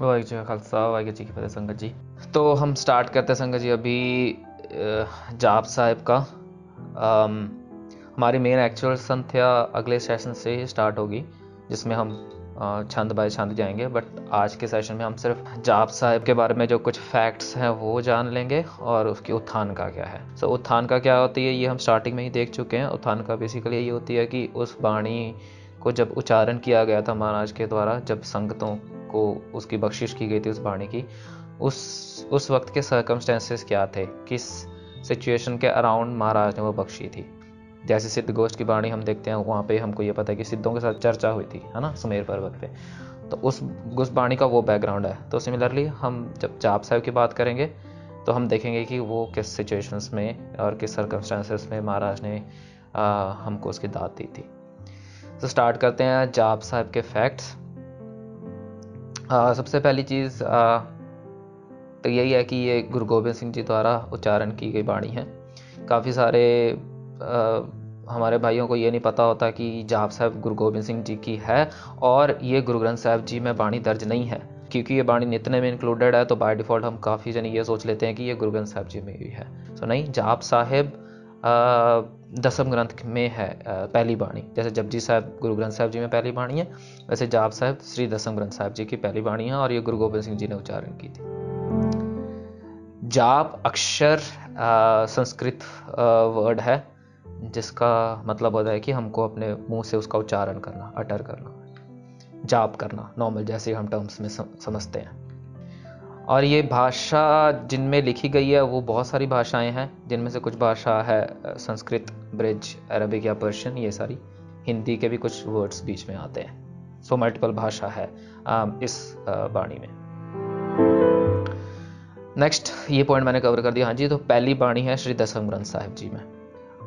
वाहिगुरू जी का खालसा वाहिगुरू जी की फतेह संगत जी। तो हम स्टार्ट करते हैं संगत जी अभी जाप साहिब का। हमारी मेन एक्चुअल संध्या अगले सेशन से ही स्टार्ट होगी, जिसमें हम छंद बाय छंद जाएंगे। बट आज के सेशन में हम सिर्फ जाप साहिब के बारे में जो कुछ फैक्ट्स हैं वो जान लेंगे और उसकी उत्थान का क्या है। सो उत्थान का क्या होती है ये हम स्टार्टिंग में ही देख चुके हैं। उत्थान का बेसिकली यही होती है कि उस वाणी को जब उच्चारण किया गया था महाराज के द्वारा, जब संगतों को उसकी बख्शिश की गई थी उस वाणी की, उस वक्त के सर्कमस्टेंसेस क्या थे, किस सिचुएशन के अराउंड महाराज ने वो बख्शी थी। जैसे सिद्ध गोष्ठ की वाणी हम देखते हैं, वहाँ पे हमको ये पता है कि सिद्धों के साथ चर्चा हुई थी, है ना, सुमेर पर्वत पे। तो उस वाणी का वो बैकग्राउंड है। तो सिमिलरली हम जब जाप साहिब की बात करेंगे तो हम देखेंगे कि वो किस सिचुएशंस में और किस सर्कमस्टेंसेस में महाराज ने हमको उसकी दात दी थी। तो स्टार्ट करते हैं जाप साहिब के फैक्ट्स। सबसे पहली चीज़ तो यही है कि ये गुरु गोबिंद सिंह जी द्वारा उच्चारण की गई वाणी है। काफ़ी सारे हमारे भाइयों को ये नहीं पता होता कि जाप साहिब गुरु गोबिंद सिंह जी की है और ये गुरु ग्रंथ साहिब जी में वाणी दर्ज नहीं है। क्योंकि ये वाणी नित्य में इंक्लूडेड है तो बाय डिफ़ॉल्ट हम काफ़ी जन ये सोच लेते हैं कि ये गुरु ग्रंथ साहिब जी में भी है। तो नहीं, जाप साहिब दसम ग्रंथ में है पहली वाणी। जैसे जपजी साहिब गुरु ग्रंथ साहिब जी में पहली वाणी है, वैसे जाप साहिब श्री दसम ग्रंथ साहिब जी की पहली वाणी है और ये गुरु गोबिंद सिंह जी ने उच्चारण की थी। जाप अक्षर संस्कृत वर्ड है जिसका मतलब होता है कि हमको अपने मुंह से उसका उच्चारण करना, अटर करना, जाप करना, नॉर्मल जैसे हम टर्म्स में समझते हैं। और ये भाषा जिनमें लिखी गई है वो बहुत सारी भाषाएं हैं, जिनमें से कुछ भाषा है संस्कृत, ब्रिज, अरबिक या पर्शियन, ये सारी। हिंदी के भी कुछ वर्ड्स बीच में आते हैं। सो मल्टीपल भाषा है इस वाणी में। नेक्स्ट ये पॉइंट मैंने कवर कर दिया। हाँ जी, तो पहली वाणी है श्री दसम ग्रंथ साहिब जी में,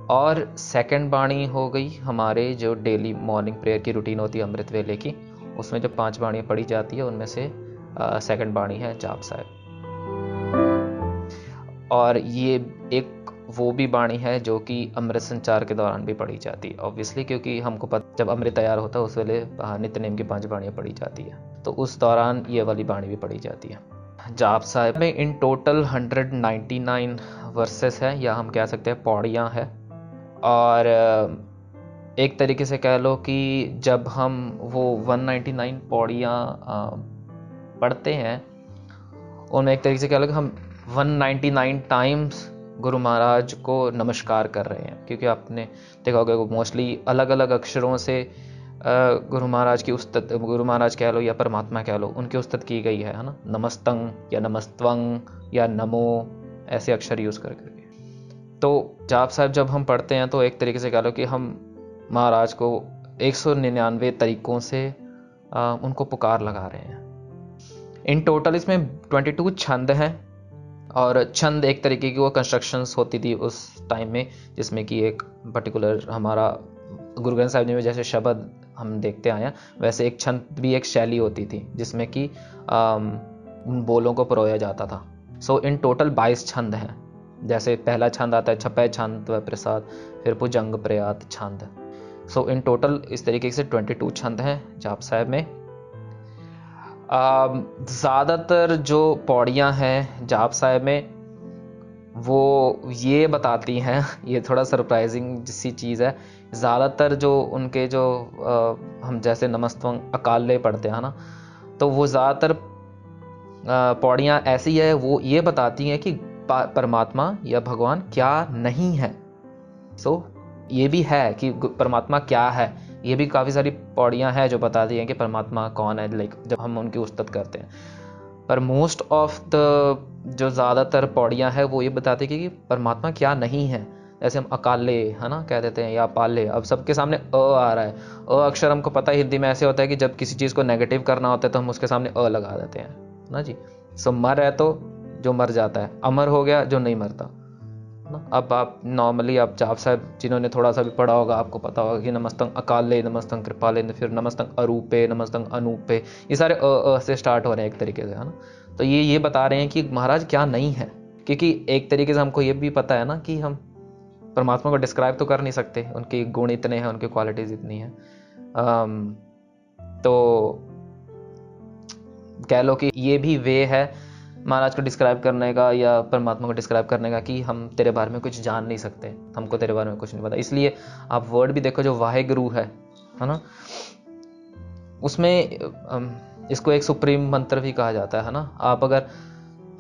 और सेकंड वाणी हो गई हमारे जो डेली मॉर्निंग प्रेयर की रूटीन होती है अमृत वेले की, उसमें जब 5 वाणियाँ पढ़ी जाती है उनमें से सेकंड वाणी है जाप साहिब। और ये एक वो भी वाणी है जो कि अमृत संचार के दौरान भी पढ़ी जाती है ऑब्वियसली, क्योंकि हमको पता जब अमृत तैयार होता है उस वेले नित्यनेम की 5 वाणियाँ पढ़ी जाती है, तो उस दौरान ये वाली वाणी भी पढ़ी जाती है। जाप साहिब में इन टोटल 199 वर्सेस है, या हम कह सकते हैं पौड़ियाँ हैं। और एक तरीके से कह लो कि जब हम वो 199 पौड़ियाँ पढ़ते हैं, उनमें एक तरीके से कह लो कि हम 199 टाइम्स गुरु महाराज को नमस्कार कर रहे हैं। क्योंकि आपने देखा होगा वो मोस्टली अलग अलग अक्षरों से गुरु महाराज की उस्तत, गुरु महाराज कह लो या परमात्मा कह लो, उनकी उस्तत की गई है ना, नमस्तंग या नमस्तवंग या नमो, ऐसे अक्षर यूज़ करके। तो जाप साहिब जब हम पढ़ते हैं तो एक तरीके से कह लो कि हम महाराज को 199 तरीकों से उनको पुकार लगा रहे हैं। इन टोटल इसमें 22 छंद हैं, और छंद एक तरीके की वो कंस्ट्रक्शंस होती थी उस टाइम में, जिसमें कि एक पर्टिकुलर हमारा गुरु ग्रंथ साहिब जी में जैसे शब्द हम देखते आए हैं, वैसे एक छंद भी एक शैली होती थी जिसमें कि उन बोलों को परोया जाता था। सो इन टोटल 22 छंद हैं। जैसे पहला छंद आता है छपय छंद व प्रसाद, फिर भुजंग प्रयात छंद। सो इन टोटल इस तरीके से 22 छंद हैं जाप साहिब में। ज़्यादातर जो पौड़ियाँ हैं जाप साहिब में वो ये बताती हैं, ये थोड़ा सरप्राइजिंग सी चीज़ है, ज़्यादातर जो उनके जो हम जैसे नमस्तवंग अकाले पढ़ते हैं ना, तो वो ज़्यादातर पौड़ियाँ ऐसी है वो ये बताती हैं कि परमात्मा या भगवान क्या नहीं है। सो ये भी है कि परमात्मा क्या है, ये भी काफ़ी सारी पौड़ियाँ हैं जो बताती हैं कि परमात्मा कौन है, लाइक जब हम उनकी उस्तत करते हैं। पर मोस्ट ऑफ द जो ज़्यादातर पौड़ियाँ हैं वो ये बताती हैं कि परमात्मा क्या नहीं है। जैसे हम अकाले, है ना, कह देते हैं, या पाले। अब सबके सामने अ आ रहा है, अ अक्षर हमको पता है हिंदी में ऐसे होता है कि जब किसी चीज़ को नेगेटिव करना होता है तो हम उसके सामने अ लगा देते हैं ना जी। सो मर है तो जो मर जाता है, अमर हो गया जो नहीं मरता ना। अब आप नॉर्मली आप जाप साहिब जिन्होंने थोड़ा सा भी पढ़ा होगा आपको पता होगा कि नमस्तंग अकाले, नमस्तंग कृपाले, फिर नमस्तंग अरूपे, नमस्तंग अनूपे, ये सारे अ से स्टार्ट हो रहे हैं एक तरीके से, है ना। तो ये बता रहे हैं कि महाराज क्या नहीं है, क्योंकि एक तरीके से हमको ये भी पता है ना कि हम परमात्मा को डिस्क्राइब तो कर नहीं सकते, उनके गुण इतने हैं, उनकी क्वालिटीज़ इतनी हैं। तो कह लो कि ये भी वे है महाराज को डिस्क्राइब करने का या परमात्मा को डिस्क्राइब करने का कि हम तेरे बारे में कुछ जान नहीं सकते, हमको तेरे बारे में कुछ नहीं पता। इसलिए आप वर्ड भी देखो जो वाहेगुरु है ना, उसमें इसको एक सुप्रीम मंत्र भी कहा जाता है ना। आप अगर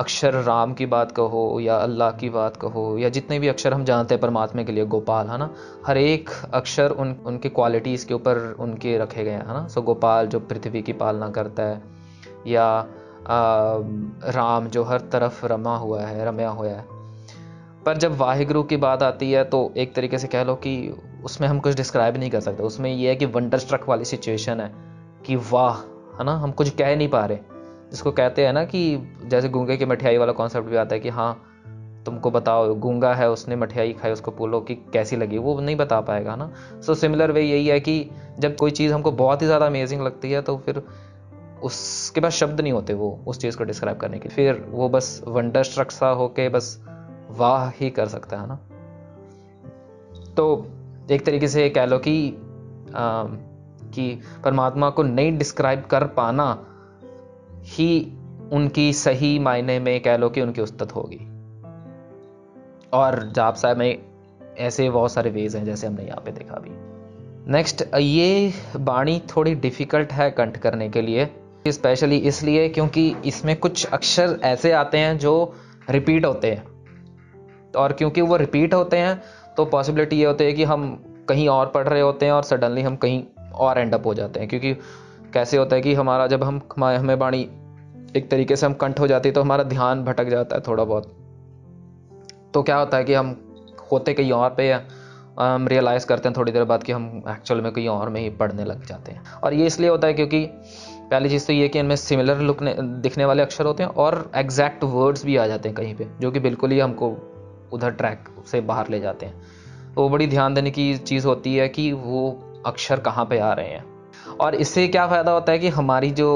अक्षर राम की बात कहो या अल्लाह की बात कहो या जितने भी अक्षर हम जानते हैं परमात्मा के लिए, गोपाल है ना, हर एक अक्षर उनके क्वालिटीज़ के ऊपर उनके रखे गए हैं है ना। सो गोपाल जो पृथ्वी की पालना करता है, या राम जो हर तरफ रम्या हुआ है। पर जब वाहिगुरु की बात आती है तो एक तरीके से कह लो कि उसमें हम कुछ डिस्क्राइब नहीं कर सकते। उसमें यह है कि वंडर स्ट्रक वाली सिचुएशन है कि वाह है ना, हम कुछ कह नहीं पा रहे। जिसको कहते हैं ना कि जैसे गूंगे की मठियाई वाला कॉन्सेप्ट भी आता है कि हाँ तुमको बताओ, गूंगा है उसने मठियाई खाई, उसको बोलो कि कैसी लगी, वो नहीं बता पाएगा ना। सो सिमिलर वे यही है कि जब कोई चीज़ हमको बहुत ही ज़्यादा अमेजिंग लगती है तो फिर उसके पास शब्द नहीं होते वो उस चीज़ को डिस्क्राइब करने के, फिर वो बस वंडर स्ट्रक सा होके बस वाह ही कर सकता है ना। तो एक तरीके से कह लो कि परमात्मा को नहीं डिस्क्राइब कर पाना ही उनकी सही मायने में कह लो कि उनकी उस्तत होगी। और जाप साहब में ऐसे बहुत सारे वेज हैं जैसे हमने यहाँ पे देखा भी। नेक्स्ट, ये बाणी थोड़ी डिफिकल्ट है कंठ करने के लिए, स्पेशली इसलिए क्योंकि इसमें कुछ अक्षर ऐसे आते हैं जो रिपीट होते हैं, और क्योंकि वो रिपीट होते हैं तो पॉसिबिलिटी ये होती है कि हम कहीं और पढ़ रहे होते हैं और सडनली हम कहीं और एंड अप हो जाते हैं। क्योंकि कैसे होता है कि हमारा जब हमें बाणी एक तरीके से हम कंठ हो जाती है तो हमारा ध्यान भटक जाता है थोड़ा बहुत। तो क्या होता है कि हम होते कहीं और पे हम रियलाइज़ करते हैं थोड़ी देर बाद कि हम एक्चुअल में कहीं और में ही पढ़ने लग जाते हैं। और ये इसलिए होता है क्योंकि पहली चीज़ तो ये कि इनमें सिमिलर लुक दिखने वाले अक्षर होते हैं और एग्जैक्ट वर्ड्स भी आ जाते हैं कहीं पे, जो कि बिल्कुल ही हमको उधर ट्रैक से बाहर ले जाते हैं। तो वो बड़ी ध्यान देने की चीज़ होती है कि वो अक्षर कहाँ पे आ रहे हैं। और इससे क्या फ़ायदा होता है कि हमारी जो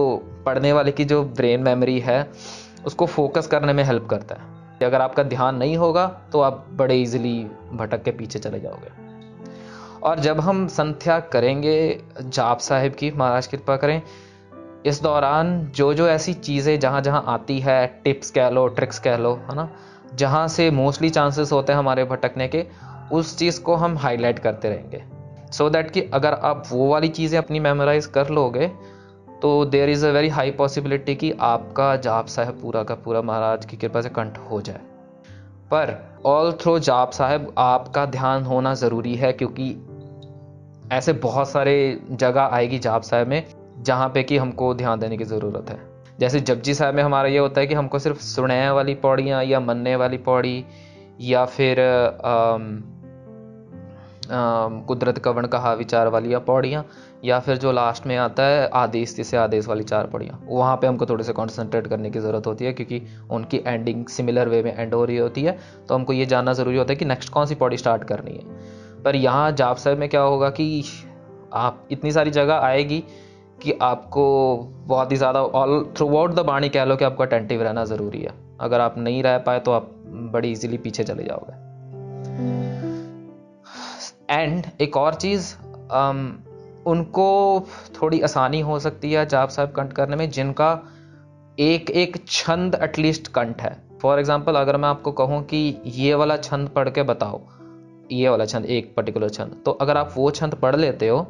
पढ़ने वाले की जो ब्रेन मेमोरी है उसको फोकस करने में हेल्प करता है। अगर आपका ध्यान नहीं होगा तो आप बड़े इजीली भटक के पीछे चले जाओगे। और जब हम संध्या करेंगे जाप साहिब की, महाराज कृपा करें, इस दौरान जो जो ऐसी चीज़ें जहाँ जहाँ आती है, टिप्स कह लो, ट्रिक्स कह लो, है ना, जहाँ से मोस्टली चांसेस होते हैं हमारे भटकने के, उस चीज़ को हम हाईलाइट करते रहेंगे सो दैट कि अगर आप वो वाली चीज़ें अपनी मेमोराइज कर लोगे तो there is a very high possibility कि आपका जाप साहब पूरा का पूरा महाराज की कृपा से कंठ हो जाए। पर ऑल थ्रू जाप साहब आपका ध्यान होना ज़रूरी है, क्योंकि ऐसे बहुत सारे जगह आएगी जाप साहब में जहाँ पे कि हमको ध्यान देने की ज़रूरत है। जैसे जपजी साहब में हमारा ये होता है कि हमको सिर्फ सुनने वाली पौड़ियाँ या मनने वाली पौड़ी या फिर कुदरत कवण कहा विचार वाली या पौड़ियाँ, या फिर जो लास्ट में आता है आदेश से आदेश वाली 4 पौड़ियाँ, वहाँ पे हमको थोड़े से कॉन्सेंट्रेट करने की ज़रूरत होती है क्योंकि उनकी एंडिंग सिमिलर वे में एंड हो रही होती है। तो हमको ये जानना ज़रूरी होता है कि नेक्स्ट कौन सी पौड़ी स्टार्ट करनी है। पर यहाँ जाप साहब में क्या होगा कि आप इतनी सारी जगह आएगी कि आपको बहुत ही ज़्यादा ऑल थ्रू आउट द बाणी कह लो कि आपको अटेंटिव रहना ज़रूरी है। अगर आप नहीं रह पाए तो आप बड़ी इजीली पीछे चले जाओगे। एंड एक और चीज़, उनको थोड़ी आसानी हो सकती है जाप साहब कंठ करने में जिनका एक एक छंद एटलीस्ट कंठ है। फॉर एग्जाम्पल, अगर मैं आपको कहूँ कि ये वाला छंद पढ़ के बताओ, ये वाला छंद, एक पर्टिकुलर छंद, तो अगर आप वो छंद पढ़ लेते हो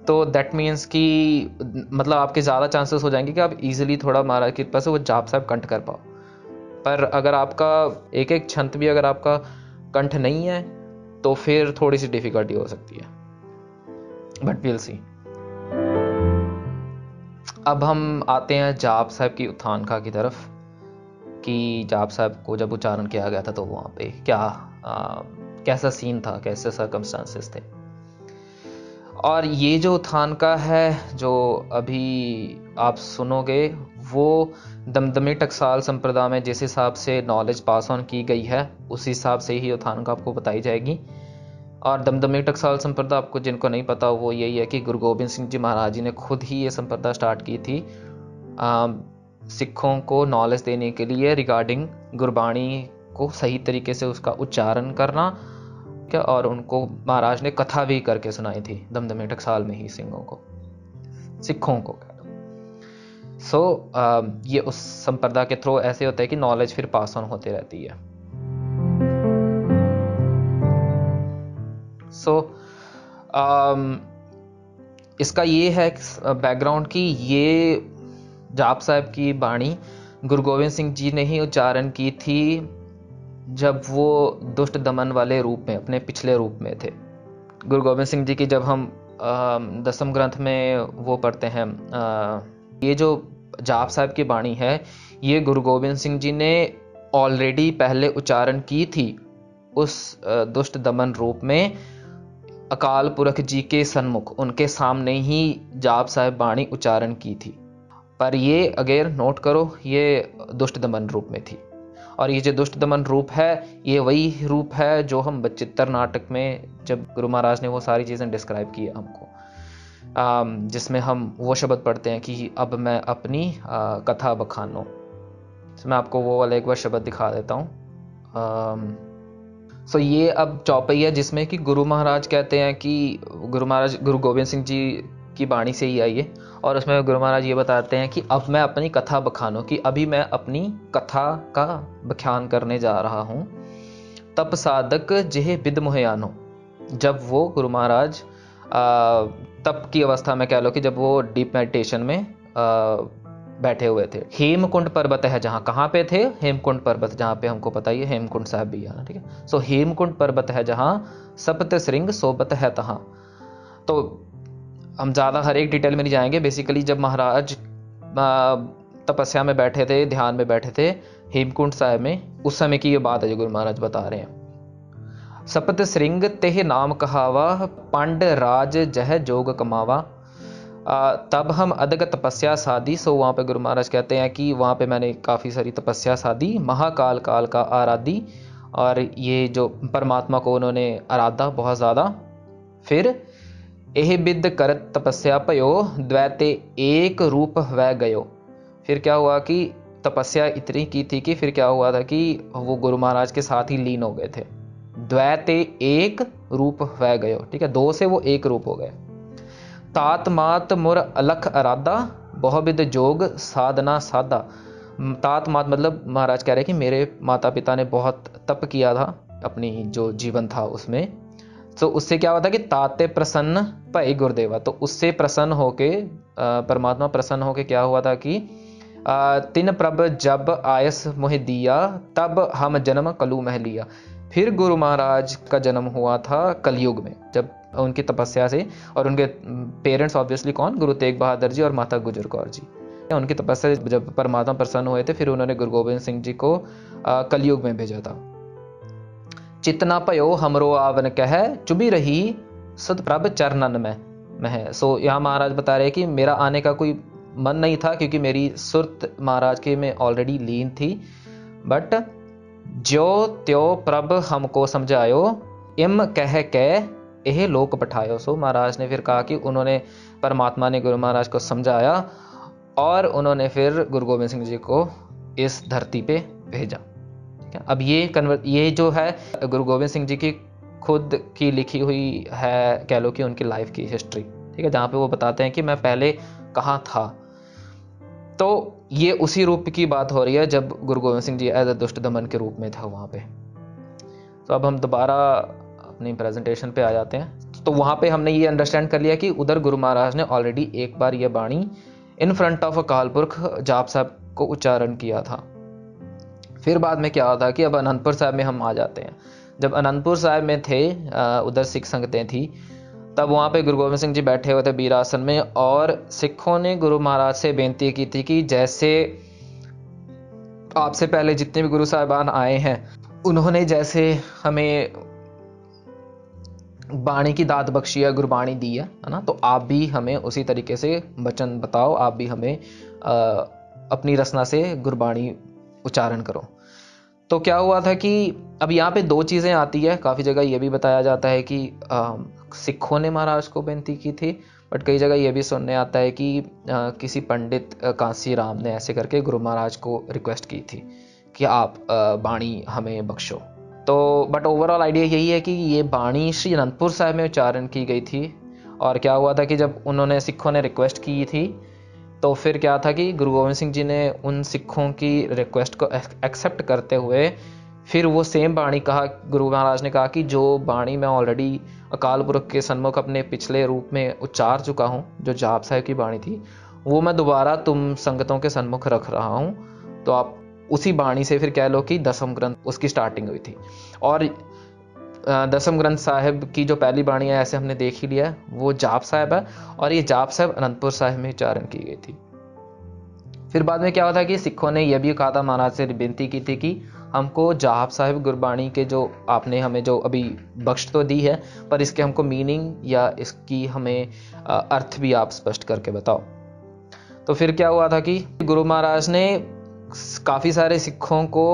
तो दैट मीन्स कि मतलब आपके ज़्यादा चांसेस हो जाएंगे कि आप इजीली थोड़ा महाराज की कृपा से वो जाप साहब कंठ कर पाओ। पर अगर आपका एक एक छंद भी अगर आपका कंठ नहीं है तो फिर थोड़ी सी डिफिकल्टी हो सकती है, बट विल सी। अब हम आते हैं जाप साहब की उत्थानका की तरफ कि जाप साहब को जब उच्चारण किया गया था तो वहाँ पे कैसा सीन था, कैसे सर्कमस्टांसेस थे। और ये जो उत्थानका है जो अभी आप सुनोगे वो दमदमी टकसाल संप्रदाय में जिस हिसाब से नॉलेज पास ऑन की गई है उस हिसाब से ही उत्थानका आपको बताई जाएगी। और दमदमी टकसाल संप्रदाय, आपको जिनको नहीं पता वो यही है कि गुरु गोबिंद सिंह जी महाराज जी ने खुद ही ये संप्रदाय स्टार्ट की थी सिखों को नॉलेज देने के लिए रिगार्डिंग गुरबाणी को सही तरीके से उसका उच्चारण करना क्या। और उनको महाराज ने कथा भी करके सुनाई थी दमदमी टकसाल में ही सिखों को। ये उस संप्रदाय के थ्रू ऐसे होता है कि नॉलेज फिर पास ऑन होती रहती है। इसका ये है बैकग्राउंड कि ये जाप साहब की बाणी गुरु गोविंद सिंह जी ने ही उच्चारण की थी जब वो दुष्ट दमन वाले रूप में, अपने पिछले रूप में थे। गुरु गोविंद सिंह जी की जब हम दसम ग्रंथ में वो पढ़ते हैं, ये जो जाप साहब की बाणी है ये गुरु गोविंद सिंह जी ने ऑलरेडी पहले उच्चारण की थी उस दुष्ट दमन रूप में, अकाल पुरख जी के सन्मुख उनके सामने ही जाप साहब बाणी उच्चारण की थी। पर ये अगेन नोट करो, ये दुष्ट दमन रूप में थी। और ये जो दुष्ट दमन रूप है ये वही रूप है जो हम बचित्तर नाटक में जब गुरु महाराज ने वो सारी चीज़ें डिस्क्राइब की हमको, जिसमें हम वो शब्द पढ़ते हैं कि अब मैं अपनी कथा बखानो। तो मैं आपको वो वाला एक बार शब्द दिखा देता हूँ। ये अब चौपाई है जिसमें कि गुरु महाराज कहते हैं कि गुरु गोविंद सिंह जी की बाणी से ही आई है, और उसमें गुरु महाराज ये बताते हैं कि अब मैं अपनी कथा बखानो, कि अभी मैं अपनी कथा का बख्यान करने जा रहा हूँ। तप साधक जेह बिद मुहयानो, जब वो गुरु महाराज तप की अवस्था में, कह लो कि जब वो डीप मेडिटेशन में बैठे हुए थे। हेमकुंड पर्वत है जहाँ, कहाँ पे थे? हेमकुंड पर्वत, जहाँ पे हमको पता ही है हेमकुंड साहब भी है, ठीक है। हेमकुंड पर्वत है जहाँ सप्त श्रृंग सोबत है तहाँ। तो हम ज़्यादा हर एक डिटेल में नहीं जाएंगे। बेसिकली जब महाराज तपस्या में बैठे थे, ध्यान में बैठे थे हेमकुंड साहब में, उस समय की ये बात है जो गुरु महाराज बता रहे हैं। सप्त श्रृंग तेह नाम कहावा, पांड राज जह जोग कमावा। तब हम अदग तपस्या साधी। वहाँ पे गुरु महाराज कहते हैं कि वहाँ पे मैंने काफ़ी सारी तपस्या साधी, महाकाल काल का आराधी, और ये जो परमात्मा को उन्होंने आराधा बहुत ज़्यादा। फिर एह बिद करत तपस्या पयो, द्वैते एक रूप वह गयो। फिर क्या हुआ कि तपस्या इतनी की थी कि फिर क्या हुआ था कि वो गुरु महाराज के साथ ही लीन हो गए थे। द्वैते एक रूप वह गयो, ठीक है, दो से वो एक रूप हो गए। तात मात मुर अलख अराधा, बहुविध जोग साधना साधा। तात मात मतलब महाराज कह रहे हैं कि मेरे माता पिता ने बहुत तप किया था अपनी जो जीवन था उसमें। तो उससे क्या हुआ था कि ताते प्रसन्न भय गुरुदेवा, तो उससे प्रसन्न होके परमात्मा प्रसन्न होके क्या हुआ था कि तिन प्रभ जब आयस मोह दिया, तब हम जन्म कलु मह लिया। फिर गुरु महाराज का जन्म हुआ था कलयुग में, जब उनकी तपस्या से, और उनके पेरेंट्स ऑब्वियसली कौन? गुरु तेग बहादुर जी और माता गुजर कौर जी। उनकी तपस्या से जब परमात्मा प्रसन्न हुए थे, फिर उन्होंने गुरु गोविंद सिंह जी को कलयुग में भेजा था। चितना पयो हमरो आवन कह, चुभी रही सदप्रभ चरणन में है। यहाँ महाराज बता रहे हैं कि मेरा आने का कोई मन नहीं था, क्योंकि मेरी सुरत महाराज के में ऑलरेडी लीन थी। बट जो त्यो प्रभ हमको समझायो, इम कह के यह लोक पठायो। महाराज ने फिर कहा कि उन्होंने, परमात्मा ने गुरु महाराज को समझाया और उन्होंने फिर गुरु गोविंद सिंह जी को इस धरती पे भेजा। ठीक है, अब ये जो है गुरु गोविंद सिंह जी की खुद की लिखी हुई है, कह लो कि उनकी लाइफ की हिस्ट्री, ठीक है, जहाँ पे वो बताते हैं कि मैं पहले कहाँ था। तो ये उसी रूप की बात हो रही है जब गुरु गोविंद सिंह जी एज अ दुष्ट दमन के रूप में था वहाँ पे। तो अब हम दोबारा अपनी प्रेजेंटेशन पे आ जाते हैं। तो वहाँ पे हमने ये अंडरस्टैंड कर लिया कि उधर गुरु महाराज ने ऑलरेडी एक बार ये बाणी इन फ्रंट ऑफ अकाल पुरख जाप साहब को उच्चारण किया था। फिर बाद में क्या होता कि अब अनंतपुर साहब में हम आ जाते हैं। जब अनंतपुर साहब में थे, उधर सिख संगतें थी, तब वहाँ पे गुरु गोविंद सिंह जी बैठे हुए थे बीरासन में, और सिखों ने गुरु महाराज से बेनती की थी कि जैसे आपसे पहले जितने भी गुरु साहिबान आए हैं, उन्होंने जैसे हमें बाणी की दात बख्शी है, गुरबाणी दी है ना, तो आप भी हमें उसी तरीके से वचन बताओ, आप भी हमें अपनी रचना से गुरबाणी उच्चारण करो। तो क्या हुआ था कि अब यहाँ पे दो चीज़ें आती है। काफ़ी जगह ये भी बताया जाता है कि सिखों ने महाराज को बेनती की थी, बट कई जगह ये भी सुनने आता है कि किसी पंडित कांसी राम ने ऐसे करके गुरु महाराज को रिक्वेस्ट की थी कि आप बाणी हमें बख्शो। तो बट ओवरऑल आइडिया यही है कि ये बाणी श्री अनंतपुर साहब में उच्चारण की गई थी। और क्या हुआ था कि जब उन्होंने, सिखों ने रिक्वेस्ट की थी तो फिर क्या था कि गुरु गोविंद सिंह जी ने उन सिखों की रिक्वेस्ट को एक्सेप्ट करते हुए फिर वो सेम बाणी कहा, गुरु महाराज ने कहा कि जो बाणी मैं ऑलरेडी अकाल पुरख के सन्मुख अपने पिछले रूप में उच्चार चुका हूँ, जो जाप साहिब की बाणी थी, वो मैं दोबारा तुम संगतों के सन्मुख रख रहा हूँ। तो आप उसी बाणी से फिर कह लो कि दसम ग्रंथ उसकी स्टार्टिंग हुई थी। और दसम ग्रंथ साहिब की जो पहली बाणी है, ऐसे हमने देख ही लिया है, वो जाप साहिब है, और ये जाप साहिब अनंतपुर साहिब में उच्चारण की गई थी। फिर बाद में क्या हुआ था कि सिखों ने यह भी कहा था, महाराज से विनती की थी कि हमको जाप साहिब गुरबाणी के जो आपने हमें जो अभी बख्श तो दी है, पर इसके हमको मीनिंग या इसकी हमें अर्थ भी आप स्पष्ट करके बताओ। तो फिर क्या हुआ था कि गुरु महाराज ने काफ़ी सारे सिखों को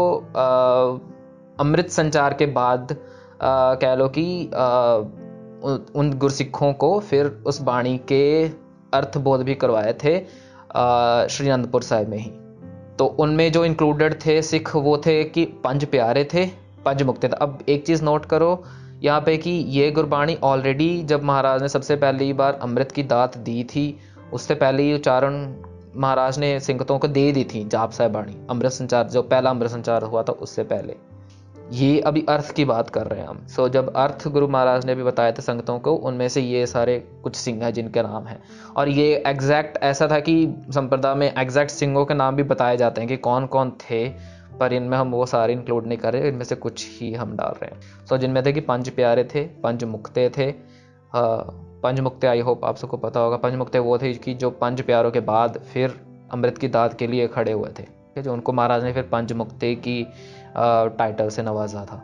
अमृत संचार के बाद कह लो कि उन गुरसिखों को फिर उस बाणी के अर्थ बोध भी करवाए थे श्री अनंतपुर साहिब में ही। तो उनमें जो इंक्लूडेड थे सिख वो थे कि पंज प्यारे थे, पंज मुक्ते थे। अब एक चीज़ नोट करो यहाँ पे कि ये गुरबाणी ऑलरेडी जब महाराज ने सबसे पहली बार अमृत की दात दी थी, उससे पहले ही उच्चारण महाराज ने सिंगतों को दे दी थी जाप साहिब बाणी। अमृत संचार जो पहला अमृत संचार हुआ था उससे पहले, ये अभी अर्थ की बात कर रहे हैं हम। सो जब अर्थ गुरु महाराज ने भी बताए थे संगतों को, उनमें से ये सारे कुछ सिंह हैं जिनके नाम हैं। और ये एग्जैक्ट ऐसा था कि संप्रदाय में एग्जैक्ट सिंहों के नाम भी बताए जाते हैं कि कौन कौन थे, पर इनमें हम वो सारे इंक्लूड नहीं कर रहे, इनमें से कुछ ही हम डाल रहे हैं। सो जिनमें थे कि पंज प्यारे थे, पंज मुक्ते थे। पंज मुक्ते आई होप आप सबको पता होगा। पंज मुक्ते वो थे कि जो पंज प्यारों के बाद फिर अमृत की दात के लिए खड़े हुए थे, जो उनको महाराज ने फिर पंच मुक्ते की टाइटल से नवाजा था।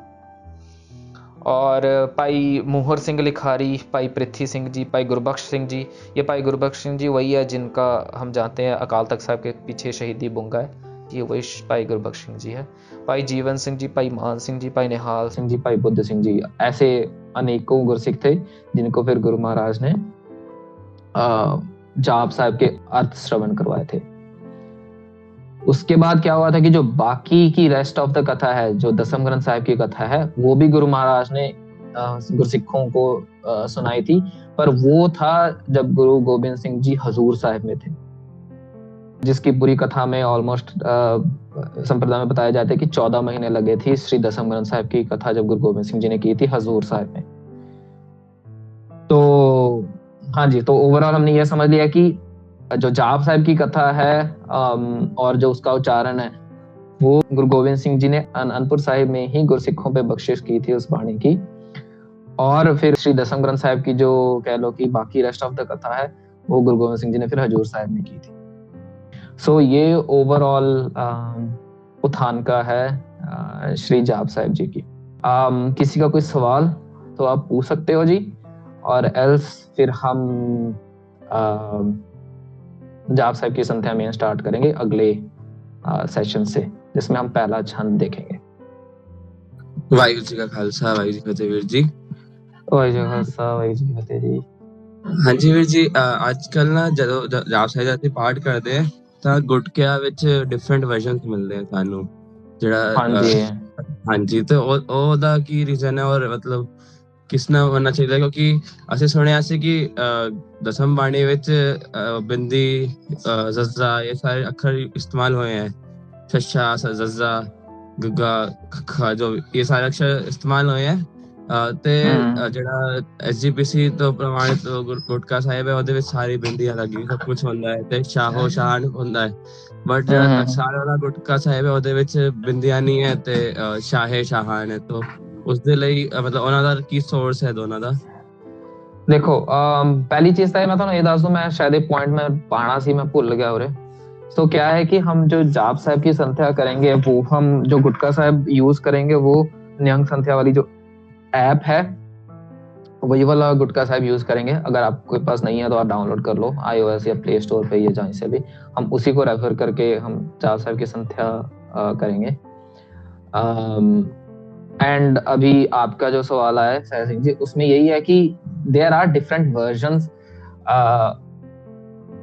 और भाई मोहर सिंह लिखारी, भाई पृथ्वी सिंह जी, भाई गुरबख्श सिंह जी, ये भाई गुरबख्श सिंह जी वही है जिनका हम जानते हैं अकाल तख्त साहिब के पीछे शहीदी बुंगा है, ये वही भाई गुरबख्श सिंह जी है। भाई जीवन सिंह जी, भाई मान सिंह जी, भाई निहाल सिंह जी, भाई बुद्ध सिंह जी, ऐसे अनेकों गुरसिख थे जिनको फिर गुरु महाराज ने जाप साहिब के अर्थ श्रवण करवाए थे। उसके बाद क्या हुआ था कि जो बाकी की रेस्ट ऑफ द कथा है, जो दसम ग्रंथ साहिब की कथा है, वो भी गुरु महाराज ने गुरसिखों को सुनाई थी। पर वो था जब गुरु गोबिंद सिंह जी हजूर साहिब में थे, जिसकी पूरी कथा में ऑलमोस्ट संप्रदाय में बताया जाता है कि 14 महीने लगे थे श्री दसम ग्रंथ साहिब की कथा जब गुरु गोबिंद सिंह जी ने की थी हजूर साहिब में। तो हाँ जी, तो ओवरऑल हमने ये समझ लिया कि जो जाप साहिब की कथा है और जो उसका उच्चारण है, वो गुरु गोविंद सिंह जी ने अनंतपुर साहिब में ही गुरसिखों पे बख्शिश की थी उस बाणी की। और फिर श्री दसम ग्रंथ साहिब की जो कह लो कि बाकी रेस्ट ऑफ द कथा है, वो गुरु गोविंद सिंह जी ने फिर हजूर साहिब में की थी। सो ये ओवरऑल उत्थान का है श्री जाप साहिब जी की। किसी का कोई सवाल तो आप पूछ सकते हो जी, और एल्स फिर हम जाप साहिब की संध्या में स्टार्ट करेंगे अगले सेशन से, जिसमें हम पहला छंद देखेंगे। वाहिगुरू जी का खालसा, वाहिगुरू जी की फतेह वीर जी। वाहिगुरू जी का खालसा, वाहिगुरू जी की फतेह जी। हाँ जी वीर जी, आजकल ना ਜਦੋਂ ਜਾਪ ਸਾਹਿਬ ਜੀ ਪਾਠ ਕਰਦੇ ਆ ਤਾਂ ਗੁਟਕਿਆਂ ਵਿੱਚ ਡਿਫਰੈਂਟ ਵਰਜ਼ਨਸ ਮਿਲਦੇ ਆ ਸਾਨੂੰ, ਜਿਹੜਾ ਹਾਂਜੀ, ਤੇ ਉਹਦਾ ਕੀ ਰੀਜ਼ਨ ਹੈ ਔਰ ਮਤਲਬ ਕਿਸ ਨਾਲ ਹੋਣਾ ਚਾਹੀਦਾ? ਕਿਉਂਕਿ ਅਸੀਂ ਸੁਣਿਆ ਸੀ ਕਿ ਦਸਮ ਬਾਣੀ ਵਿੱਚ ਬਿੰਦੀ, ਜ਼ੱਜ਼ਾ, ਇਹ ਸਾਰੇ ਅੱਖਰ ਇਸਤੇਮਾਲ ਹੋਏ ਹੈ, ਸ਼ੱਸ਼ਾ, ਜ਼ੱਜ਼ਾ, ਗੱਗਾ, ਖੱਖਾ, ਜੋ ਇਹ ਸਾਰੇ ਅਕਸ਼ਰ ਇਸਤੇਮਾਲ ਹੋਏ ਹੈ। ਤੇ ਜਿਹੜਾ SGPC ਤੋਂ ਪ੍ਰਮਾਣਿਤ ਗੁਟਕਾ ਸਾਹਿਬ ਹੈ, ਉਹਦੇ ਵਿੱਚ ਸਾਰੀ ਬਿੰਦੀਆਂ ਲੱਗੀ, ਸਭ ਕੁਝ ਹੁੰਦਾ ਹੈ, ਤੇ ਸ਼ਾਹੋ ਸ਼ਾਨ ਹੁੰਦਾ ਹੈ। ਬਟ ਜਿਹੜਾ ਅਕਸਾਰ ਵਾਲਾ ਗੁਟਕਾ ਸਾਹਿਬ ਹੈ, ਉਹਦੇ ਵਿੱਚ ਬਿੰਦੀਆਂ ਨਹੀਂ ਹੈ ਤੇ ਸ਼ਾਹੇ ਸ਼ਾਹਾਨ ਹੈ। तो उसਦੇ ਲਈ ਮਤਲਬ ਉਹਨਾਂ ਦਾ ਕੀ ਸੋਰਸ ਹੈ ਦੋਨਾਂ ਦਾ? देखो पहली चीज तो मैं ਤੁਹਾਨੂੰ ਇਹ ਦੱਸ ਦੂੰ, ਮੈਂ ਸ਼ਾयद एक पॉइंट में पाना सी मैं भूल गया उरे। तो क्या है कि हम जो जाप साहिब की संध्या करेंगे, वो हम जो गुटका साहिब यूज करेंगे, वो निहंग संध्या वाली जो ऐप है वही वाला गुटका साहिब यूज करेंगे। अगर आपके पास नहीं है तो आप डाउनलोड कर लो iOS या प्ले स्टोर पे या जहाँ से भी, हम उसी को रेफर करके हम जाप साहिब की संध्या करेंगे। एंड अभी आपका जो सवाल आया सह सिंह जी, उसमें यही है कि देयर आर डिफरेंट वर्जन्स।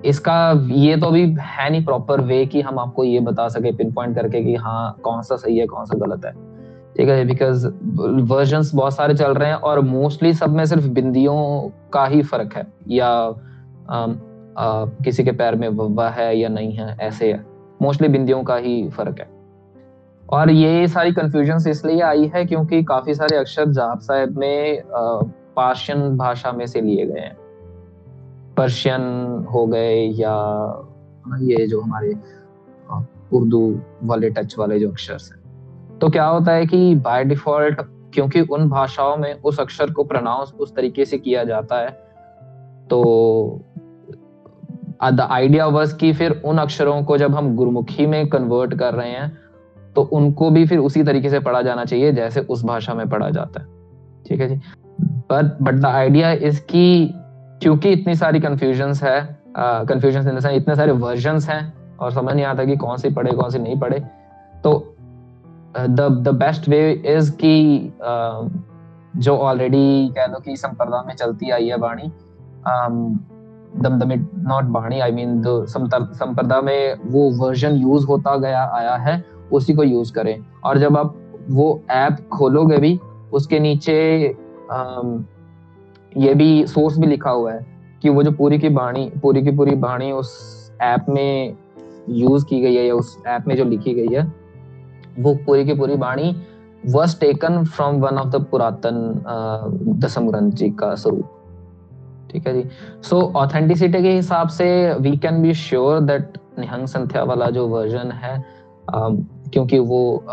इसका ये तो अभी है नहीं प्रॉपर वे कि हम आपको ये बता सके पिन पॉइंट करके कि हाँ कौन सा सही है कौन सा गलत है, ठीक है, बिकॉज वर्जन्स बहुत सारे चल रहे हैं और मोस्टली सब में सिर्फ बिंदियों का ही फर्क है, या किसी के पैर में वव्वा है या नहीं है, ऐसे है, मोस्टली बिंदियों का ही फर्क है। और ये सारी कंफ्यूजन्स इसलिए आई है क्योंकि काफी सारे अक्षर जाप साहिब में पर्शियन भाषा में से लिए गए हैं, पर्शियन हो गए या ये जो हमारे उर्दू वाले टच वाले जो अक्षर हैं। तो क्या होता है कि बाय डिफॉल्ट क्योंकि उन भाषाओं में उस अक्षर को प्रोनाउंस उस तरीके से किया जाता है, तो द आइडिया वाज कि फिर उन अक्षरों को जब हम गुरमुखी में कन्वर्ट कर रहे हैं तो उनको भी फिर उसी तरीके से पढ़ा जाना चाहिए जैसे उस भाषा में पढ़ा जाता है। ठीक है जी। बट द आइडिया इज कि क्योंकि इतनी सारी कंफ्यूजन्स है, कंफ्यूजन्स इन द सेंस इतने सारे वर्जन्स हैं और समझ नहीं आता कि कौन सी पढ़े कौन सी नहीं पढ़े, तो द बेस्ट वे इज कि जो ऑलरेडी कह लो कि संप्रदाय में चलती आई है बाणी, दमदमित नॉट बाणी, आई मीन संप्रदाय में वो वर्जन यूज होता गया आया है, उसी को यूज करें। और जब आप वो ऐप खोलोगे भी उसके नीचे ये भी सोर्स भी लिखा हुआ है कि वो जो पूरी की पूरी बाणी उस ऐप में यूज की गई है या उस ऐप में जो लिखी गई है वो पूरी की पूरी बाणी was taken from one of the पुरातन दसम ग्रंथ जी का स्वरूप। ठीक है जी। सो ऑथेंटिसिटी के हिसाब से we can be sure that Nihang संध्या वाला जो वर्जन है, क्योंकि वो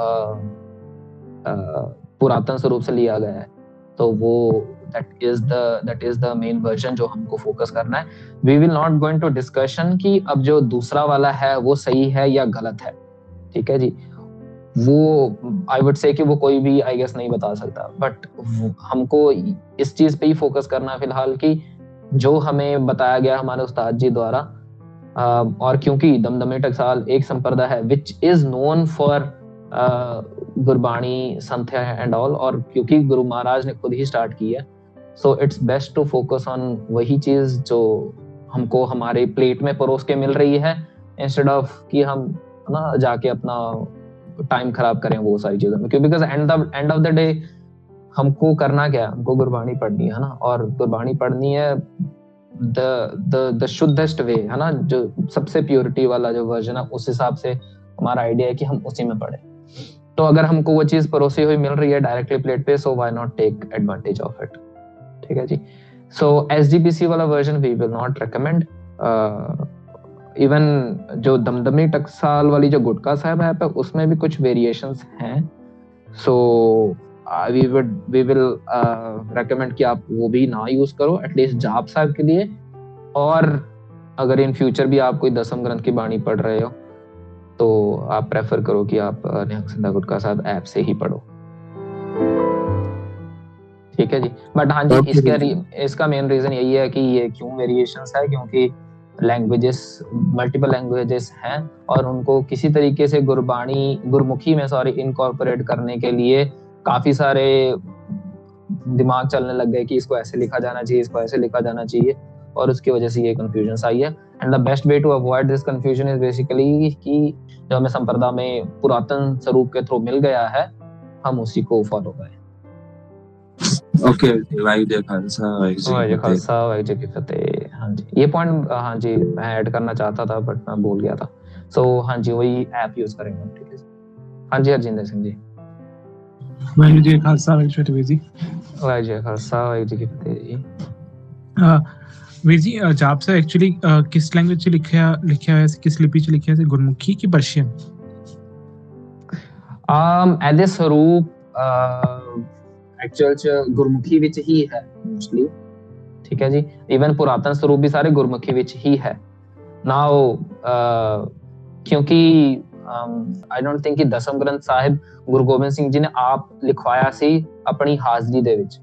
पुरातन स्वरूप से लिया गया है, तो वो that is the main version जो हमको फोकस करना है। We will not go into discussion कि अब जो दूसरा वाला है वो सही है या गलत है। ठीक है जी। वो आई वुड से कि वो कोई भी आई गेस नहीं बता सकता, बट हमको इस चीज पे ही फोकस करना है फिलहाल कि जो हमें बताया गया हमारे उस्ताद जी द्वारा। और क्योंकि दमदमी टकसाल एक संप्रदाय है which is known for Gurbani Sandhya and all, और क्योंकि गुरु महाराज ने खुद ही स्टार्ट की है, so it's best to focus on वही चीज जो हमको हमारे प्लेट में परोस के मिल रही है, इंस्टेड ऑफ कि हम ना जाके अपना टाइम खराब करें वो सारी चीजों में। क्योंकि because end of the day हमको करना क्या है, हमको गुरबाणी पढ़नी है ना, और गुरबाणी पढ़नी है द शुद्धेस्ट वे है ना, जो सबसे प्योरिटी वाला जो वर्जन है, उस हिसाब से हमारा आइडिया है कि हम उसी में पढ़े। तो अगर हमको वो चीज परोसी हुई मिल रही है डायरेक्टली प्लेट पे, so why not take advantage of it. ठीक है जी। सो एसजीपीसी वाला version we will not recommend. Even जो दमदमी टकसाल वाली जो गुटका साहब ऐप है उसमें भी कुछ वेरिएशंस हैं, सो वी विल रेकमेंड कि आप वो भी ना यूज करो एटलीस्ट जाप साहब के लिए। और अगर इन फ्यूचर भी आप कोई दसम ग्रंथ की बाणी पढ़ रहे हो तो आप प्रेफर करो कि आप निहंग संध्या गुटका साहब ऐप से ही पढ़ो। ठीक है जी। बट हाँ जी, इसका मेन रीजन यही है कि ये क्यों वेरिएशंस है, क्योंकि लैंग्वेजेस मल्टीपल लैंग्वेजेस हैं और उनको किसी तरीके से गुरमुखी में इनकॉर्पोरेट करने के लिए काफी सारे दिमाग चलने लग गए कि इसको ऐसे लिखा जाना चाहिए, इसको ऐसे लिखा जाना चाहिए, और उसकी वजह से ये कंफ्यूजन आई है। And the best way to avoid this confusion is basically कि जो हमें संप्रदाय में पुरातन स्वरूप के थ्रू मिल गया है हम उसी को फॉलो करें। ओके, वाहिगुरू खालसा वाहिगुरू जी की फतेह। हाँ जी, ये पॉइंट हाँ जी मैं ऐड करना चाहता था बट मैं भूल गया था। सो हाँ जी, वही ऐप यूज करेंगे। ठीक है। हाँ जी, हरजिंदर सिंह जी। वाहिगुरू जी खालसा वाहिगुरू जी। वाहिगुरू जी खालसा वाहिगुरू जी की फतेह जी। वीर जी, जाप से एक्चुअली किस लैंग्वेज से लिखा है, किस लिपि से लिखा है, गुरमुखी की पर्शियन? एदे स्वरूप एक्चुअल गुरमुखी विच ही है मोस्टली। ठीक है जी। इवन पुरातन स्वरूप भी सारे गुरमुखी विच ही है। नाउ क्योंकि आई डोंट थिंक कि दसम ग्रंथ साहिब गुरु गोबिंद सिंह जी ने आप लिखवाया सी अपनी हाजरी दे विच।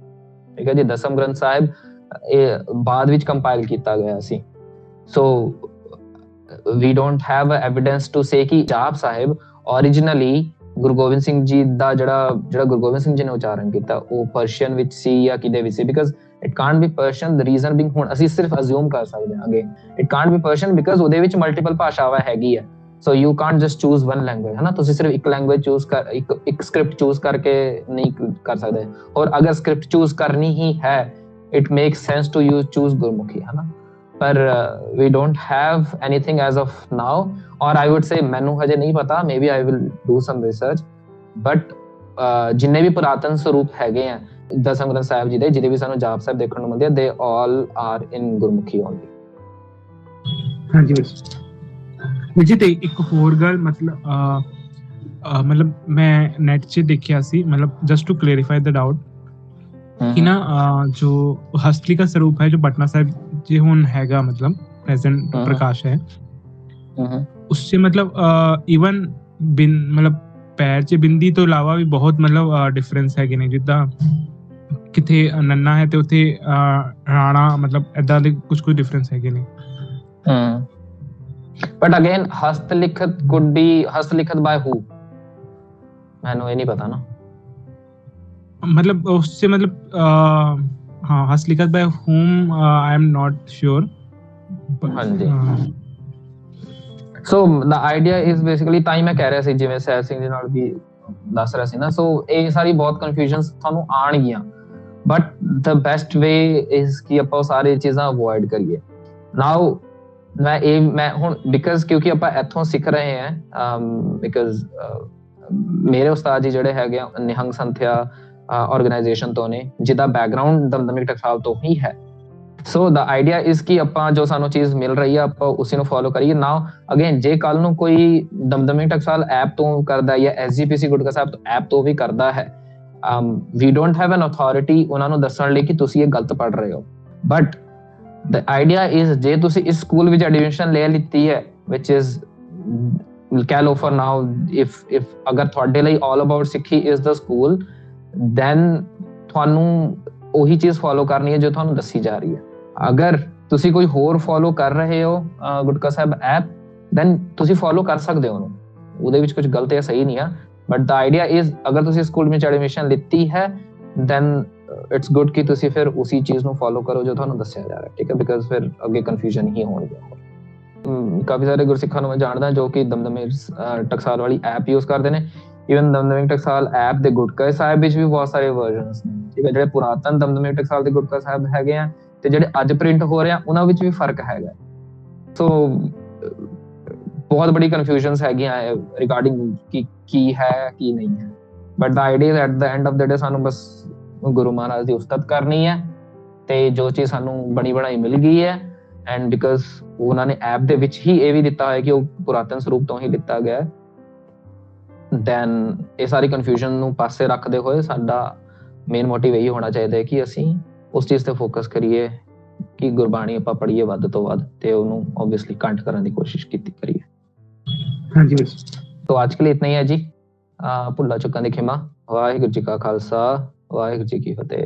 ठीक है जी। दसम ग्रंथ साहिब बाद विच कंपाइल किया गया सी। So we don't have evidence to say कि जाप साहिब ओरिजिनली गुरु गोबिंद सिंह जी दा ਜਿਹੜਾ ਗੁਰੂ ਗੋਬਿੰਦ ਸਿੰਘ ਜੀ ਨੇ ਉਚਾਰਨ ਕੀਤਾ ਉਹ ਪਰਸ਼ੀਅਨ ਵਿੱਚ ਸੀ ਜਾਂ ਕਿਦੇ ਵਿੱਚ ਸੀ, because it can't be Persian. The reason being ਹੁਣ ਅਸੀਂ ਸਿਰਫ ਅਸਿਊਮ ਕਰ ਸਕਦੇ ਹਾਂ again it can't be Persian because ਉਹਦੇ ਵਿੱਚ ਮਲਟੀਪਲ ਭਾਸ਼ਾਵਾਂ ਹੈਗੀ ਹੈ। So you can't just choose one language ਹੈ ਨਾ, ਤੁਸੀਂ ਸਿਰਫ ਇੱਕ ਲੈਂਗੁਏਜ ਚੂਜ਼ ਕਰ ਇੱਕ ਸਕ੍ਰਿਪਟ ਚੂਜ਼ ਕਰਕੇ ਨਹੀਂ ਕਰ ਸਕਦੇ। ਔਰ ਅਗਰ ਸਕ੍ਰਿਪਟ ਚੂਜ਼ ਕਰਨੀ ਹੀ ਹੈ it makes sense to use choose Gurmukhi है ना। ਪਰ we don't have anything as of now, or I would say ਮੈਨੂੰ ਹਜੇ ਨਹੀਂ ਪਤਾ, maybe I will do some research, but ਜਿੰਨੇ ਵੀ ਪੁਰਾਤਨ ਸਰੂਪ ਹੈਗੇ ਆ ਦਸਮ ਗ੍ਰੰਥ ਸਾਹਿਬ ਜੀ ਦੇ, ਜਿਹਦੇ ਵੀ ਸਾਨੂੰ ਜਾਪ ਸਾਹਿਬ ਦੇਖਣ ਨੂੰ ਮਿਲਦੇ ਆ, they all are in Gurmukhi only. ਹਾਂਜੀ ਵੀਰ ਜੀ, ਤੇ ਇੱਕ ਹੋਰ ਗੱਲ, ਮਤਲਬ ਮੈਂ ਨੈਟ 'ਚ ਦੇਖਿਆ ਸੀ, ਮਤਲਬ just to clarify the doubt ਕਿ ਨਾ ਜੋ ਹਸਤਲਿਖਤ ਸਰੂਪ ਹੈ ਜੋ ਪਟਨਾ ਸਾਹਿਬ ਜੇ ਹੁਣ ਹੈਗਾ, मतलब प्रेजेंट प्रकाश है, उससे मतलब इवन मतलब ਪੈਰ 'ਚ ਬਿੰਦੀ ਤੋਂ ਇਲਾਵਾ ਵੀ ਬਹੁਤ ਮਤਲਬ ਡਿਫਰੈਂਸ ਹੈਗੇ ਨੇ, ਜਿੱਦਾਂ ਕਿਤੇ ਨੰਨਾ ਹੈ ਤੇ ਉੱਥੇ ਰਾਣਾ, ਮਤਲਬ ਏਦਾਂ ਦੇ ਕੁਝ ਡਿਫਰੈਂਸ ਹੈਗੇ ਨੇ. ਬਟ ਅਗੇਨ ਹਸਤਲਿਖਤ could be ਹਸਤਲਿਖਤ by who, ਮੈਨੂੰ ਇਹ ਨਹੀਂ ਪਤਾ ਨਾ, मतलब उससे मतलब हाँ हस्तलिखत by whom I am not sure. हाँ जी. So the idea is basically, ਤਾਂ ਹੀ ਮੈਂ ਕਹਿ ਰਿਹਾ ਸੀ, ਜਿਵੇਂ ਸਹਿਬ ਸਿੰਘ ਜੀ ਨਾਲ ਵੀ ਦੱਸ ਰਿਹਾ ਸੀ ਨਾ, ਸੋ ਇਹ ਸਾਰੀ ਬਹੁਤ ਕਨਫਿਊਜ਼ਨਸ ਤੁਹਾਨੂੰ ਆਣਗੀਆਂ, but the best way is ਕਿ ਆਪਾਂ ਉਹ ਸਾਰੀ ਚੀਜ਼ਾਂ ਅਵੋਇਡ ਕਰੀਏ. ਨਾਓ ਮੈਂ ਹੁਣ ਬਿਕਾਜ਼ ਕਿਉਂਕਿ ਆਪਾਂ ਇੱਥੋਂ ਸਿੱਖ ਰਹੇ ਹਾਂ, ਬਿਕਾਜ਼ ਮੇਰੇ ਉਸਤਾਦ ਜੀ ਜਿਹੜੇ ਹੈਗੇ ਆ ਨਿਹੰਗ ਸੰਥਿਆ ਆਰਗੇਨਾਈਜੇਸ਼ਨ ਤੋਂ ਨੇ, ਜਿਹਦਾ ਬੈਕਗਰਾਉਂਡ ਦਮਦਮੀ ਟਕਸਾਲ ਤੋਂ ਹੀ ਹੈ. ਸੋ ਦਾ ਆਈਡੀਆ ਇਸ ਕਿ ਆਪਾਂ ਜੋ ਸਾਨੂੰ ਚੀਜ਼ ਮਿਲ ਰਹੀ ਆ ਆਪਾਂ ਉਸੇ ਨੂੰ ਫੋਲੋ ਕਰੀਏ. ਨਾਓ ਅਗੇਨ ਜੇ ਕੱਲ ਨੂੰ ਕੋਈ ਦਮਦਮੀ ਟਕਸਾਲ ਐਪ ਤੋਂ ਕਰਦਾ ਜਾਂ SGPC ਗੁਟਕਾ ਸਾਹਿਬ ਤੋਂ ਐਪ ਤੋਂ ਵੀ ਕਰਦਾ ਹੈ, ਵੀ ਡੋਂਟ ਹੈਵ ਐਨ ਅਥਾਰਟੀ ਉਹਨਾਂ ਨੂੰ ਦੱਸਣ ਲਈ ਕਿ ਤੁਸੀਂ ਇਹ ਗਲਤ ਪੜ੍ਹ ਰਹੇ ਹੋ. ਬਟ ਦ ਆਈਡੀਆ ਇਜ਼ ਜੇ ਤੁਸੀਂ ਇਸ ਸਕੂਲ ਵਿੱਚ ਐਡਮਿਸ਼ਨ ਲੈ ਲਿੱਤੀ ਹੈ, ਵਿਚ ਇਜ਼ ਕਹਿ ਲਓ ਫॉर ਨਾਓ, ਇਫ ਅਗਰ ਤੁਹਾਡੇ ਲਈ ਆਲ ਅਬਾਊਟ ਸਿੱਖੀ ਇਜ਼ ਦ ਸਕੂਲ, then ਤੁਹਾਨੂੰ ਉਹੀ ਚੀਜ਼ ਫੋਲੋ ਕਰਨੀ ਹੈ ਜੋ ਤੁਹਾਨੂੰ ਦੱਸੀ ਜਾ ਰਹੀ ਹੈ. ਅਗਰ ਤੁਸੀਂ ਕੋਈ ਹੋਰ ਫੋਲੋ ਕਰ ਰਹੇ ਹੋ ਗੁਟਕਾ ਸਾਹਿਬ ਐਪ, then ਤੁਸੀਂ ਫੋਲੋ ਕਰ ਸਕਦੇ ਹੋ ਉਹਨੂੰ, ਉਹਦੇ ਵਿੱਚ ਕੁਝ ਗਲਤ ਜਾਂ ਸਹੀ ਨਹੀਂ ਆ. ਬਟ ਦਾ ਆਈਡੀਆ ਇਜ਼ ਅਗਰ ਤੁਸੀਂ ਸਕੂਲ ਵਿੱਚ ਐਡਮਿਸ਼ਨ ਲਿੱਤੀ ਹੈ, then ਇਟਸ ਗੁੱਡ ਕਿ ਤੁਸੀਂ ਫਿਰ ਉਸੀ ਚੀਜ਼ ਨੂੰ ਫੋਲੋ ਕਰੋ ਜੋ ਤੁਹਾਨੂੰ ਦੱਸਿਆ ਜਾ ਰਿਹਾ, ਠੀਕ ਹੈ, ਬਿਕਾਜ਼ ਫਿਰ ਅੱਗੇ ਕਨਫਿਊਜ਼ਨ ਹੀ ਹੋਣਗੇ. ਕਾਫੀ ਸਾਰੇ ਗੁਰਸਿੱਖਾਂ ਨੂੰ ਮੈਂ ਜਾਣਦਾ ਜੋ ਕਿ ਦਮਦਮੀ ਟਕਸਾਲ ਵਾਲੀ ਐਪ ਯੂਜ਼ ਕਰਦੇ ਨੇ. ਇਵਨ ਦਮਦਮੀ ਟਕਸਾਲ ਐਪ ਦੇ ਗੁਟਕਾ ਸਾਹਿਬ ਵਿੱਚ ਵੀ ਬਹੁਤ ਸਾਰੇ ਵਰਜ਼ਨਸ ਨੇ, ਠੀਕ ਹੈ. ਜਿਹੜੇ ਪੁਰਾਤਨ ਦਮਦਮੀ ਟਕਸਾਲ ਦੇ ਗੁਟਕਾ ਸਾਹਿਬ ਹੈਗੇ ਆ ਤੇ ਜਿਹੜੇ ਅੱਜ ਪ੍ਰਿੰਟ ਹੋ ਰਹੇ ਆ ਉਹਨਾਂ ਵਿੱਚ ਵੀ ਫਰਕ ਹੈਗਾ. ਸੋ ਬਹੁਤ ਬੜੀ ਕਨਫਿਊਜ਼ਨਸ ਹੈਗੀਆਂ ਰਿਗਾਰਡਿੰਗ ਕੀ ਹੈ ਕੀ ਨਹੀਂ ਹੈ. But the idea at the end of the day ਸਾਨੂੰ ਬਸ ਗੁਰੂ ਮਹਾਰਾਜ ਦੀ ਉਸਤਤ ਕਰਨੀ ਹੈ, ਤੇ ਜੋ ਚੀਜ਼ ਸਾਨੂੰ ਬਣੀ ਬਣਾਈ ਮਿਲ ਗਈ ਹੈ, ਐਂਡ ਬਿਕਾਜ਼ ਉਹਨਾਂ ਨੇ ਐਪ ਦੇ ਵਿੱਚ ਹੀ ਇਹ ਵੀ ਦਿੱਤਾ ਹੋਇਆ ਕਿ ਉਹ ਪੁਰਾਤਨ ਸਰੂਪ ਤੋਂ ਹੀ ਲਿੱਤਾ ਗਿਆ ਹੈ, ਦੈਨ ਇਹ ਸਾਰੀ ਕਨਫਿਊਜ਼ਨ ਨੂੰ ਪਾਸੇ ਰੱਖਦੇ ਹੋਏ ਸਾਡਾ ਮੇਨ ਮੋਟਿਵ ਇਹੀ ਹੋਣਾ ਚਾਹੀਦਾ ਹੈ ਕਿ ਅਸੀਂ ਉਸ ਚੀਜ਼ ਤੇ ਫੋਕਸ ਕਰੀਏ ਕਿ ਗੁਰਬਾਣੀ ਆਪਾਂ ਪੜ੍ਹੀਏ ਵੱਧ ਤੋਂ ਵੱਧ, ਤੇ ਉਹਨੂੰ ਓਬਵੀਅਸਲੀ ਕੰਠ ਕਰਨ ਦੀ ਕੋਸ਼ਿਸ਼ ਕਰੀਏ. ਹਾਂਜੀ तो आज के लिए इतना ही है जी. ਭੁੱਲਾਂ ਚੁੱਕਾਂ ਦੀ ਖਿਮਾ. ਵਾਹਿਗੁਰੂ ਜੀ ਕਾ ਖਾਲਸਾ, ਵਾਹਿਗੁਰੂ ਜੀ ਕੀ ਫਤਿਹ.